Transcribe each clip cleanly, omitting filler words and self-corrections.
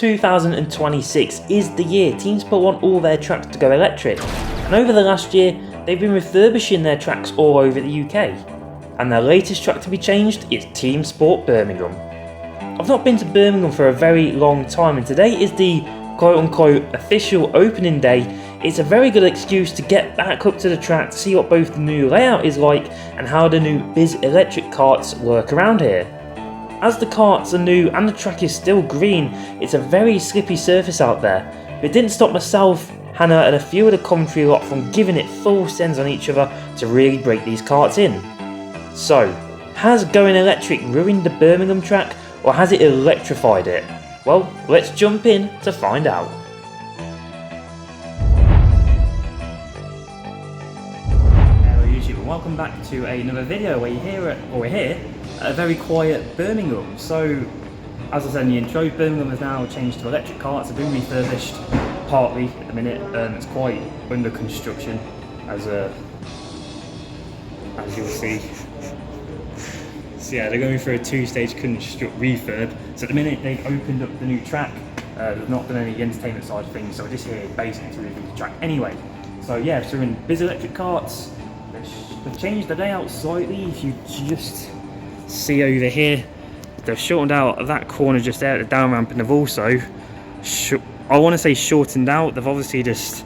2026 is the year Teamsport want all their tracks to go electric, and over the last year they've been refurbishing their tracks all over the UK, and their latest track to be changed is Teamsport Birmingham. I've not been to Birmingham for a very long time, and today is the quote-unquote official opening day. It's a very good excuse to get back up to the track to see what both the new layout is like and how the new Bikc electric karts work around here. As the karts are new and the track is still green, it's a very slippy surface out there, but it didn't stop myself, Hannah and a few of the commentary lot from giving it full sends on each other to really break these karts in. So, has going electric ruined the Birmingham track, or has it electrified it? Well, let's jump in to find out. Hello YouTube, and welcome back to another video where we're here at a very quiet Birmingham. So, as I said in the intro, Birmingham has now changed to electric karts. They've been refurbished partly at the minute. It's quite under construction, as you'll see. So yeah, they're going through a two-stage refurb. So at the minute they've opened up the new track. They've not done any entertainment side of things, so we're just here basically to review the track anyway. So yeah, so we're in Bikc electric karts. They've changed the layout slightly. If you just see over here, they've shortened out that corner just there at the down ramp, and they've also, I want to say shortened out. They've obviously just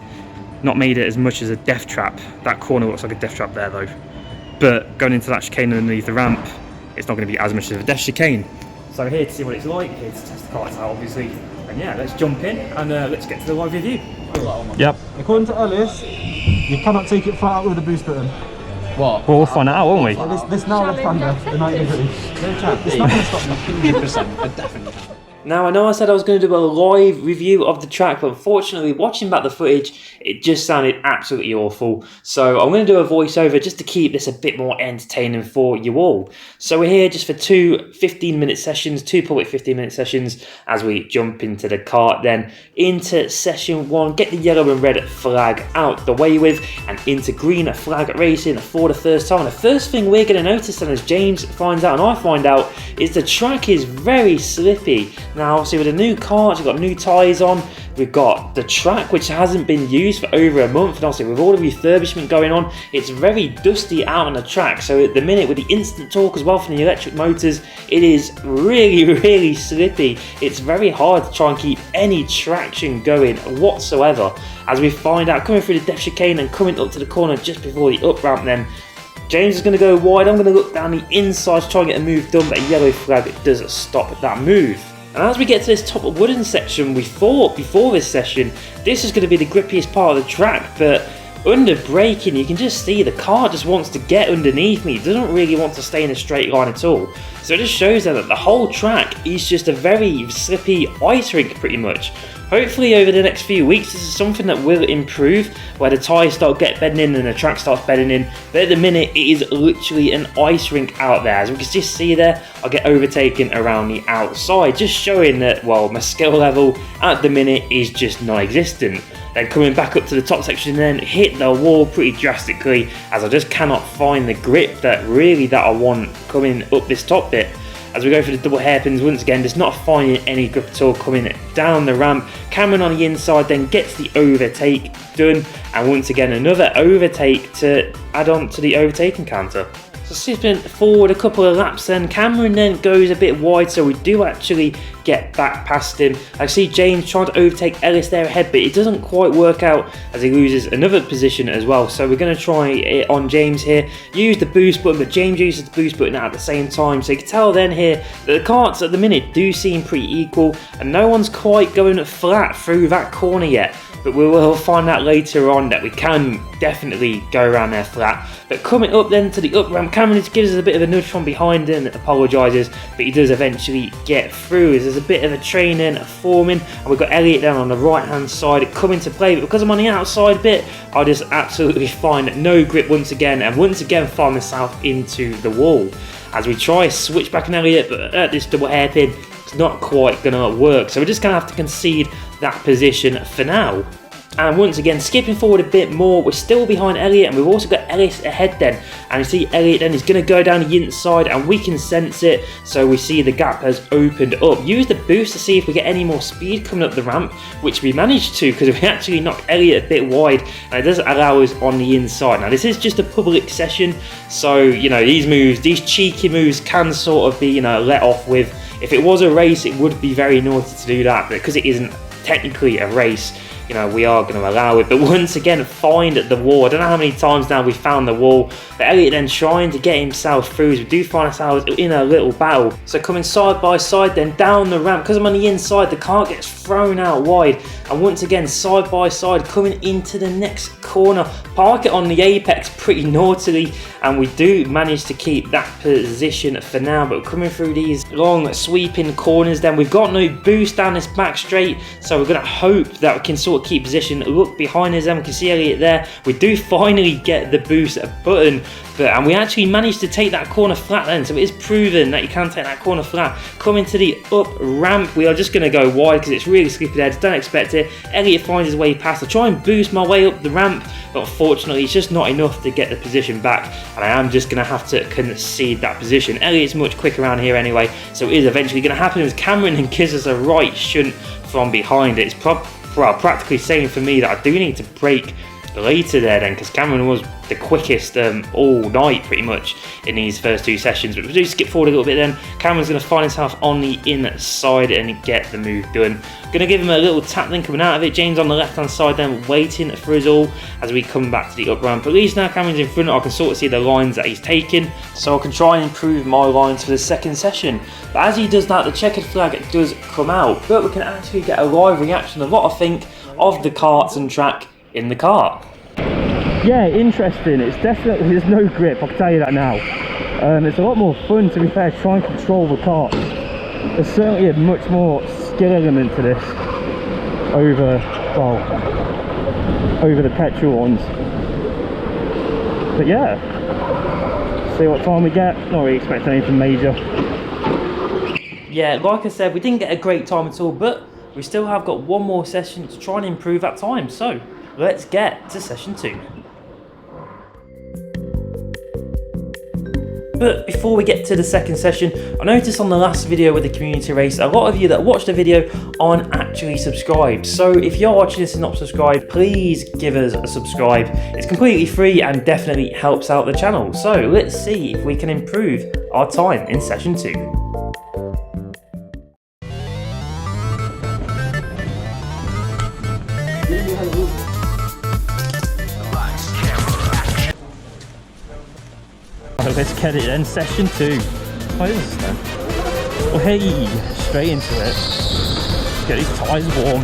not made it as much as a death trap. That corner looks like a death trap there though. But going into that chicane underneath the ramp, it's not going to be as much of a death chicane. So here to see what it's like, here to test the karts out obviously. And yeah, let's jump in and let's get to the live review. Yep. According to Ellis, you cannot take it flat out with a boost button. What? Well, we'll find out, won't we? So this now left-hander, the 90 degrees. No chance. It's not going to stop me. 100%, I definitely can. Now, I know I said I was going to do a live review of the track, but unfortunately, watching back the footage, it just sounded absolutely awful. So I'm going to do a voiceover just to keep this a bit more entertaining for you all. So we're here just for two 15-minute sessions, two public 15-minute sessions, as we jump into the kart, then into session one, get the yellow and red flag out the way with, and into green flag racing for the first time. And the first thing we're going to notice, and as James finds out and I find out, is the track is very slippy. Now, obviously with the new karts, we've got new tyres on, we've got the track which hasn't been used for over a month, and obviously with all the refurbishment going on, it's very dusty out on the track. So at the minute with the instant torque as well from the electric motors, it is really slippy. It's very hard to try and keep any traction going whatsoever. As we find out, coming through the death chicane and coming up to the corner just before the up ramp, then James is going to go wide. I'm going to look down the inside to try and get a move done, but a yellow flag does stop that move. And as we get to this top of wooden section, we thought before this session, this is going to be the grippiest part of the track, but under braking, you can just see the car just wants to get underneath me. It doesn't really want to stay in a straight line at all. So it just shows that the whole track is just a very slippy ice rink pretty much. Hopefully over the next few weeks this is something that will improve, where the tyres start bedding in and the track starts bedding in, but at the minute it is literally an ice rink out there. As we can just see there, I get overtaken around the outside, just showing that, well, my skill level at the minute is just non-existent. Then coming back up to the top section, then hit the wall pretty drastically, as I just cannot find the grip that I want coming up this top bit. As we go through the double hairpins, once again, just not finding any grip at all coming down the ramp. Cameron on the inside then gets the overtake done, and once again another overtake to add on to the overtaking counter. So skipping forward a couple of laps, then Cameron then goes a bit wide, so we do actually get back past him. I see James trying to overtake Ellis there ahead, but it doesn't quite work out as he loses another position as well. So we're going to try it on James here, use the boost button, but James uses the boost button at the same time. So you can tell then here that the karts at the minute do seem pretty equal, and no one's quite going flat through that corner yet. But we will find out later on that we can definitely go around there flat. But coming up then to the up ramp, Cameron just gives us a bit of a nudge from behind and apologises, but he does eventually get through. There's a bit of a training forming, and we've got Elliot down on the right hand side coming to play, but because I'm on the outside bit, I just absolutely find no grip once again, and once again find myself into the wall. As we try switch back an Elliot, but at this double hairpin, it's not quite going to work, so we're just going to have to concede that position for now. And once again, skipping forward a bit more, we're still behind Elliot, and we've also got Ellis ahead then. And you see Elliot then is going to go down the inside, and we can sense it. So we see the gap has opened up. Use the boost to see if we get any more speed coming up the ramp, which we managed to, because we actually knocked Elliot a bit wide, and it does allow us on the inside. Now this is just a public session, so you know, these moves, these cheeky moves can sort of be, you know, let off with. If it was a race, it would be very naughty to do that, but because it isn't technically a race, you know, we are going to allow it. But once again, find the wall. I don't know how many times now we found the wall, but Elliot then trying to get himself through, as we do find ourselves in a little battle. So coming side by side then down the ramp, because I'm on the inside, the car gets thrown out wide, and once again side by side coming into the next corner, park it on the apex pretty naughtily, and we do manage to keep that position for now. But coming through these long sweeping corners then, we've got no boost down this back straight, so we're going to hope that we can sort of keep position. Look behind us and we can see Elliot there. We do finally get the boost button, and we actually managed to take that corner flat then, so it is proven that you can take that corner flat. Coming to the up ramp, we are just going to go wide because it's really slippery there, don't expect it. Elliot finds his way past. I try and boost my way up the ramp, but unfortunately it's just not enough to get the position back, and I am just going to have to concede that position. Elliot's much quicker around here anyway, so it is eventually going to happen as Cameron and gives us a right shunt from behind. It's practically saying for me that I do need to brake later there then, because Cameron was the quickest all night pretty much in these first two sessions. But we do skip forward a little bit then. Cameron's going to find himself on the inside and get the move done. Going to give him a little tap then coming out of it. James on the left hand side then waiting for us all as we come back to the up ramp. At least now Cameron's in front, I can sort of see the lines that he's taking, so I can try and improve my lines for the second session. But as he does that, the checkered flag does come out, but we can actually get a live reaction of what I think of the karts and track in the kart. Yeah, interesting. It's definitely, there's no grip, I can tell you that now. It's a lot more fun, to be fair, to try and control the kart. There's certainly a much more skill element to this over, well, over the petrol ones. But yeah, see what time we get. Not really expecting anything major. Yeah, like I said, we didn't get a great time at all, but we still have got one more session to try and improve that time. So let's get to session 2. But before we get to the second session, I noticed on the last video with the community race, a lot of you that watched the video aren't actually subscribed. So if you're watching this and not subscribed, please give us a subscribe. It's completely free and definitely helps out the channel. So let's see if we can improve our time in session 2. Let's get it then, session 2. What is this then? Well, hey, straight into it. Get these tyres warm.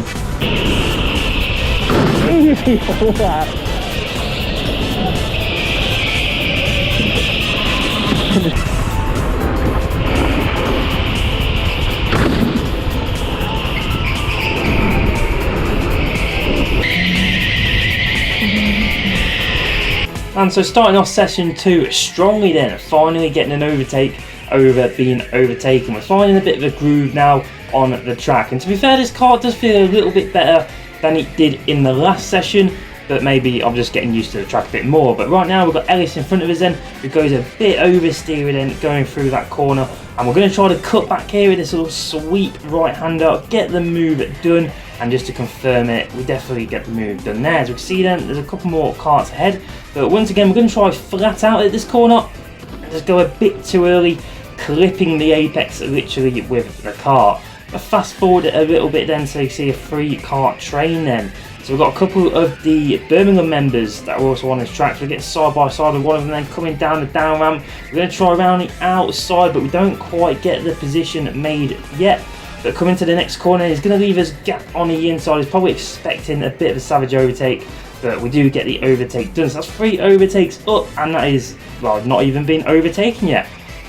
All that. And so starting off session 2 strongly then, finally getting an overtake over being overtaken. We're finding a bit of a groove now on the track. And to be fair, this kart does feel a little bit better than it did in the last session, but maybe I'm just getting used to the track a bit more. But right now we've got Ellis in front of us then, who goes a bit oversteering then, going through that corner. And we're going to try to cut back here with this little sweep right-hander, get the move done. And just to confirm it, we definitely get the move done there. As we can see then, there's a couple more karts ahead. But once again, we're going to try flat out at this corner. Just go a bit too early, clipping the apex literally with the kart. But fast forward it a little bit then, so you see a 3-kart train then. So we've got a couple of the Birmingham members that are also on this track. So we're getting side by side with one of them then coming down the down ramp. We're going to try around the outside, but we don't quite get the position made yet. But coming to the next corner, he's going to leave us gap on the inside. He's probably expecting a bit of a savage overtake, but we do get the overtake done. So that's 3 overtakes up, and that is, well, not even been overtaken yet.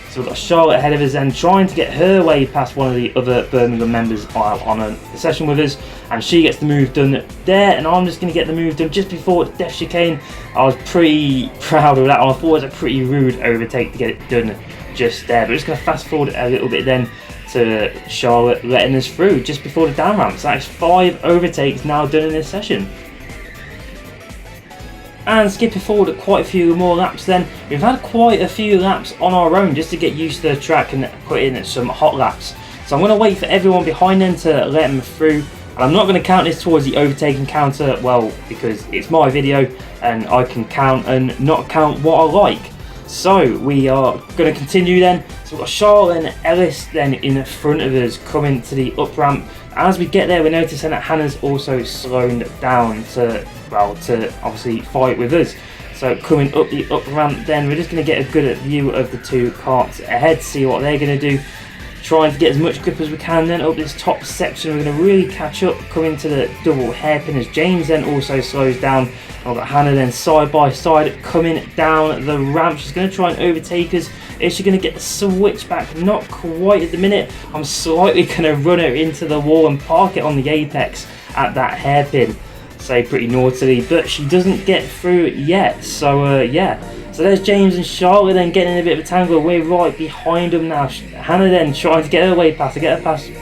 So we've got Charlotte ahead of us and trying to get her way past one of the other Birmingham members on a session with us, and she gets the move done there, and I'm just going to get the move done just before death chicane. I was pretty proud of that one. I thought it was a pretty rude overtake to get it done just there, but just going to fast forward a little bit then to Charlotte letting us through just before the down ramp. So that's 5 overtakes now done in this session. And skipping forward quite a few more laps then, we've had quite a few laps on our own just to get used to the track and put in some hot laps. So I'm going to wait for everyone behind them to let them through. And I'm not going to count this towards the overtaking counter, well, because it's my video and I can count and not count what I like. So we are going to continue then. So we've got Charlotte and Ellis then in front of us coming to the up ramp. As we get there, we're noticing that Hannah's also slowing down to obviously fight with us. So coming up the up ramp then, we're just going to get a good view of the two karts ahead, see what they're going to do. Trying to get as much grip as we can then up this top section. We're going to really catch up, coming to the double hairpin as James then also slows down. I've got Hannah then side by side coming down the ramp. She's going to try and overtake us. Is she going to get the switch back? Not quite at the minute. I'm slightly going to run her into the wall and park it on the apex at that hairpin. Say pretty naughtily, but she doesn't get through it yet. So yeah. So there's James and Charlotte then getting in a bit of a tangle. We're right behind them now. Hannah then trying to get her way past,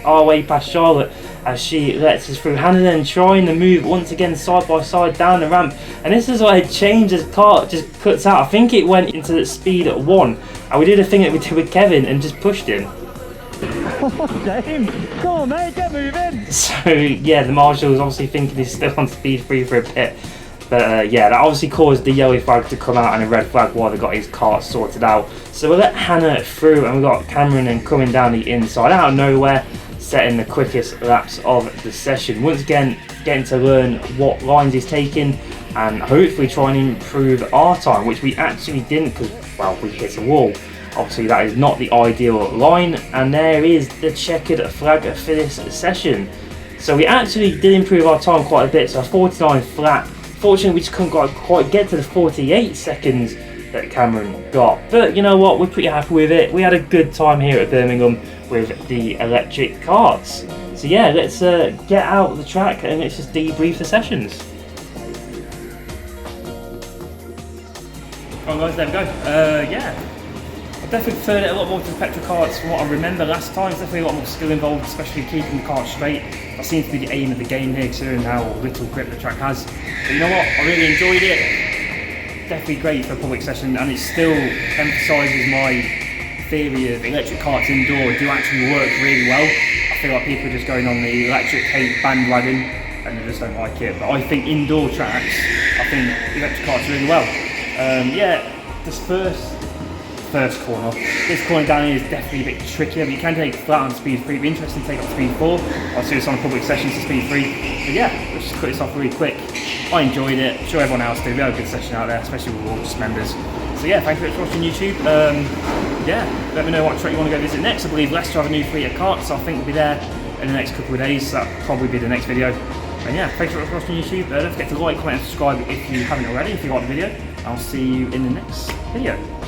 our way past Charlotte as she lets us through. Hannah then trying to move once again side by side down the ramp. And this is why James's car just cuts out. I think it went into the speed at 1. And we did a thing that we did with Kevin and just pushed him. James, come on mate, get moving. So yeah, the marshal was obviously thinking he's still on speed 3 for a bit. But yeah, that obviously caused the yellow flag to come out and a red flag while they got his car sorted out. So we'll let Hannah through, and we've got Cameron then coming down the inside out of nowhere, setting the quickest laps of the session. Once again, getting to learn what lines he's taking and hopefully try and improve our time, which we actually didn't because, well, we hit a wall. Obviously that is not the ideal line, and there is the checkered flag for this session. So we actually did improve our time quite a bit, so 49 flat. Fortunately, we just couldn't quite get to the 48 seconds that Cameron got. But you know what, we're pretty happy with it. We had a good time here at Birmingham with the electric karts. So yeah, let's get out of the track and let's just debrief the sessions. Come on guys, there we go. Yeah. I definitely preferred it a lot more to the petrol karts from what I remember last time. There's definitely a lot more skill involved, especially keeping the kart straight. That seems to be the aim of the game here, considering how little grip the track has. But you know what, I really enjoyed it. Definitely great for a public session, and it still emphasises my theory of electric karts indoor do actually work really well. I feel like people are just going on the electric hate bandwagon and they just don't like it. But I think indoor tracks, I think electric karts really well. Yeah, this first corner. This corner down here is definitely a bit trickier, but you can take flat on speed 3. It'd be interesting to take up speed 4. I'll see this on a public session to speed 3. But yeah, let's just cut this off really quick. I enjoyed it. I'm sure everyone else did. We had a good session out there, especially with all just members. So yeah, thank you for watching YouTube. Yeah, let me know what track you want to go visit next. I believe Leicester have a new fleet of karts, so I think we'll be there in the next couple of days. So that'll probably be the next video. And yeah, thanks for watching YouTube. Don't forget to like, comment and subscribe if you haven't already, if you like the video. I'll see you in the next video.